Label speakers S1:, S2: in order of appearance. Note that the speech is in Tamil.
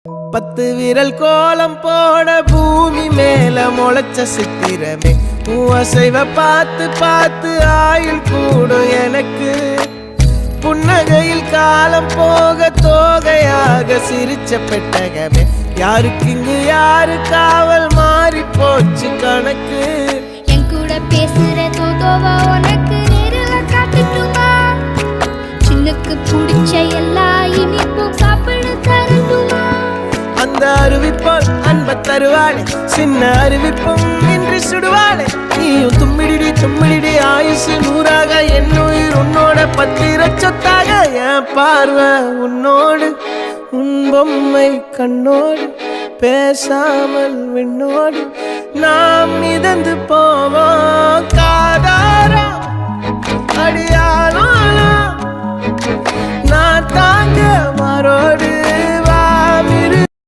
S1: 10 விரல் கோலம் போட பூமி மேல முளைச்ச சித்திரமே அசைவ பார்த்து பார்த்து ஆயுள் கூடும் எனக்கு புன்னகையில் காலம் போக தோகையாக சிரிச்ச பெட்டகமே யாருக்கு இங்கு யாரு காவல் மாறி போச்சு கணக்கு
S2: என் கூட பேசுற தோதோவா உனக்கு நேரில் காட்டுட்டுமா சின்னக்கு பிடிச்ச எல்லா இனிப்பும் சாப்பிட தரட்டுமா
S1: அந்த அறிவிப்போல் அன்ப தருவாளே சின்ன அறிவிப்பும் இன்று சுடுவாளே நீயும் தும்மிடி ஆயுசு 100ஆக என் உயிர் உன்னோட 10 சொத்தாக என் பார்வை உன்னோடு உன் பொம்மை கண்ணோடு பேசாமல் விண்ணோடு நாம் மிதந்து போவோம் காதாரா அடியானாலும் நான் தாங்க மாறோடு